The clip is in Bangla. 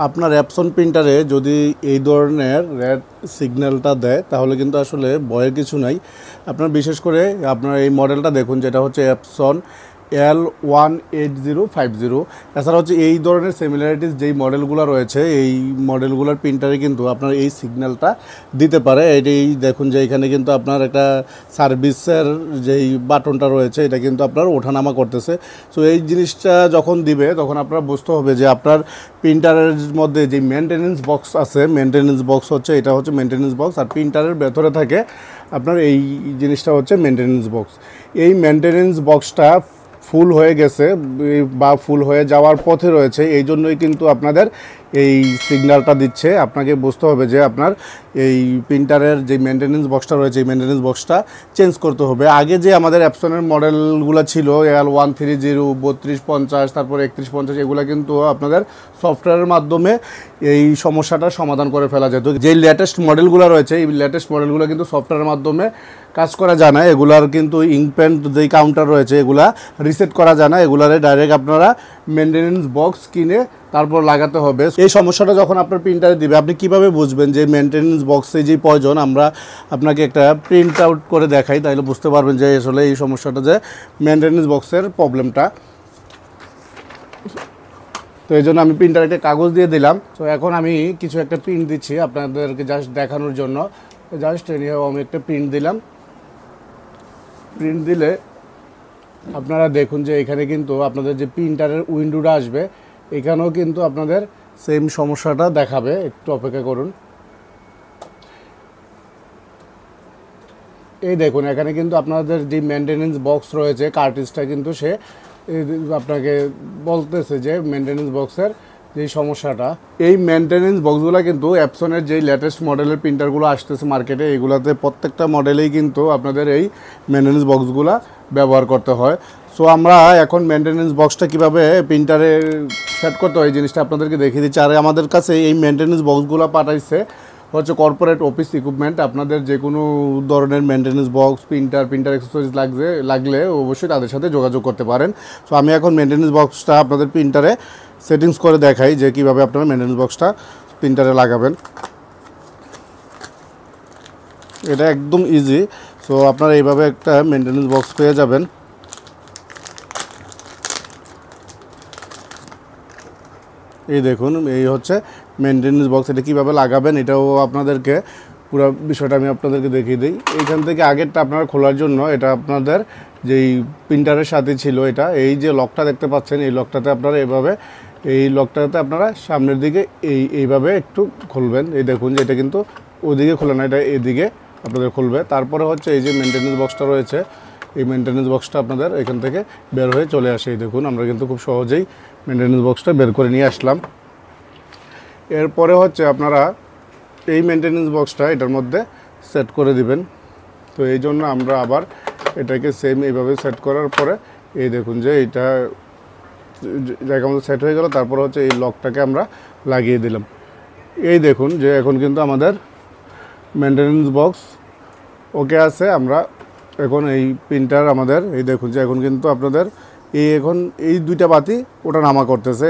আপনার অ্যাপসন প্রিন্টারে যদি এই ধরনের রেড সিগন্যালটা দেয় তাহলে কিন্তু আসলে ভয়ের কিছু নাই। আপনার বিশেষ করে আপনার এই মডেলটা দেখুন, যেটা হচ্ছে অ্যাপসন L18050। এছাড়া হচ্ছে এই ধরনের সিমিলারিটিস যেই মডেলগুলো রয়েছে এই মডেলগুলোর প্রিন্টারে কিন্তু আপনার এই সিগন্যালটা দিতে পারে। এটাই দেখুন যে এখানে কিন্তু আপনার একটা সার্ভিসের যেই বাটনটা রয়েছে এটা কিন্তু আপনার ওঠানামা করতেছে। সো এই জিনিসটা যখন দিবে তখন আপনার বুঝতে হবে যে আপনার প্রিন্টারের মধ্যে যে মেনটেনেন্স বক্স আছে, মেনটেনেন্স বক্স হচ্ছে এটা হচ্ছে মেনটেনেন্স বক্স, আর প্রিন্টারের ভেতরে থাকে আপনার এই জিনিসটা হচ্ছে মেনটেনেন্স বক্স। এই মেনটেনেন্স বক্সটা ফুল হয়ে গেছে বা ফুল হয়ে যাওয়ার পথে রয়েছে, এই জন্যই কিন্তু আপনাদের এই সিগন্যালটা দিচ্ছে। আপনাকে বুঝতে হবে যে আপনার এই প্রিন্টারের যে মেনটেনেন্স বক্সটা রয়েছে এই মেনটেনেন্স বক্সটা চেঞ্জ করতে হবে। আগে যে আমাদের অ্যাপসনের মডেলগুলো ছিল L130, 3250, তারপর 3150, এগুলো কিন্তু আপনাদের সফটওয়্যারের মাধ্যমে এই সমস্যাটার সমাধান করে ফেলা যেত। যে লেটেস্ট মডেলগুলো রয়েছে এই লেটেস্ট মডেলগুলো কিন্তু সফটওয়্যারের মাধ্যমে কাজ করা যায় না। এগুলার কিন্তু ইঙ্কপেন্ট যেই কাউন্টার রয়েছে এগুলা রিসেট করা যায় না, এগুলারে ডাইরেক্ট আপনারা মেনটেনেন্স বক্স কিনে তারপর লাগাতে হবে। এই সমস্যাটা যখন আপনার প্রিন্টারে দিবে আপনি কিভাবে বুঝবেন যে মেনটেনেন্স বক্সে যে প্রয়োজন? আমরা আপনাকে একটা প্রিন্ট আউট করে দেখাই, তাহলে বুঝতে পারবেন যে আসলে এই সমস্যাটা যে মেনটেনেন্স বক্সের প্রবলেমটা। তো এই জন্য আমি প্রিন্টার একটা কাগজ দিয়ে দিলাম। তো এখন আমি কিছু একটা প্রিন্ট দিচ্ছি আপনাদেরকে জাস্ট দেখানোর জন্য। জাস্ট আমি একটা প্রিন্ট দিলাম। প্রিন্ট দিলে আপনারা দেখুন যে এখানে কিন্তু আপনাদের যে প্রিন্টারের উইন্ডোটা আসবে এখানেও কিন্তু আপনাদের সেম সমস্যাটা দেখাবে। একটু অপেক্ষা করুন। এই দেখুন এখানে কিন্তু আপনাদের যে মেনটেনেন্স বক্স রয়েছে কার্ট্রিজটা কিন্তু সে আপনাকে বলতেছে যে মেনটেনেন্স বক্সের যে সমস্যাটা। এই মেনটেনেন্স বক্সগুলো কিন্তু অ্যাপসনের যেই লেটেস্ট মডেলের প্রিন্টারগুলো আসতেছে মার্কেটে এগুলাতে প্রত্যেকটা মডেলেই কিন্তু আপনাদের এই মেনটেনেন্স বক্সগুলো ব্যবহার করতে হয়। সো আমরা এখন মেনটেনেন্স বক্সটা কীভাবে প্রিন্টারে সেট করতে হয় এই জিনিসটা আপনাদেরকে দেখিয়ে দিচ্ছি। আর আমাদের কাছে এই মেনটেনেন্স বক্সগুলো পাঠাইছে হচ্ছে কর্পোরেট অফিস ইকুইপমেন্ট। আপনাদের যে কোনো ধরনের মেনটেনেন্স বক্স, প্রিন্টার অ্যাক্সেসরিজ লাগলে অবশ্যই তাদের সাথে যোগাযোগ করতে পারেন। সো আমি এখন মেনটেনেন্স বক্সটা আপনাদের প্রিন্টারে সেটিংস করে দেখাই যে কীভাবে আপনারা মেনটেনেন্স বক্সটা প্রিন্টারে লাগাবেন। এটা একদম ইজি। সো আপনারা এইভাবে একটা মেনটেনেন্স বক্স পেয়ে যাবেন। এই দেখুন এই হচ্ছে মেনটেনেন্স বক্স। এটা কীভাবে লাগাবেন এটাও আপনাদেরকে পুরো বিষয়টা আমি আপনাদেরকে দেখিয়ে দিই। এইখান থেকে আগেরটা আপনারা খোলার জন্য এটা আপনাদের যেই প্রিন্টারের সাথে ছিল এটা এই যে লকটা দেখতে পাচ্ছেন এই লকটাতে আপনারা এভাবে এই লকটাতে আপনারা সামনের দিকে এইভাবে একটু খুলবেন। এই দেখুন যে এটা কিন্তু ওদিকে খোলে না, এটা এদিকে আপনাদের খুলবে। তারপরে হচ্ছে এই যে মেনটেনেন্স বক্সটা রয়েছে এই মেনটেনেন্স বক্সটা আপনাদের এখান থেকে বের হয়ে চলে আসে। এই দেখুন আমরা কিন্তু খুব সহজেই মেনটেনেন্স বক্সটা বের করে নিয়ে আসলাম। এরপরে হচ্ছে আপনারা এই মেনটেনেন্স বক্সটা এটার মধ্যে সেট করে দিবেন। তো এই জন্য আমরা আবার এটাকে সেম এইভাবে সেট করার পরে এই দেখুন যে এইটা জায়গা মতো সেট হয়ে গেল। তারপর হচ্ছে এই লকটাকে আমরা লাগিয়ে দিলাম। এই দেখুন যে এখন কিন্তু আমাদের মেনটেনেন্স বক্স ওকে আছে। আমরা এখন এই প্রিন্টার আমাদের এই দেখুন যে এখন কিন্তু আপনাদের এখন এই দুইটা বাতি ওটা নামা করতেছে।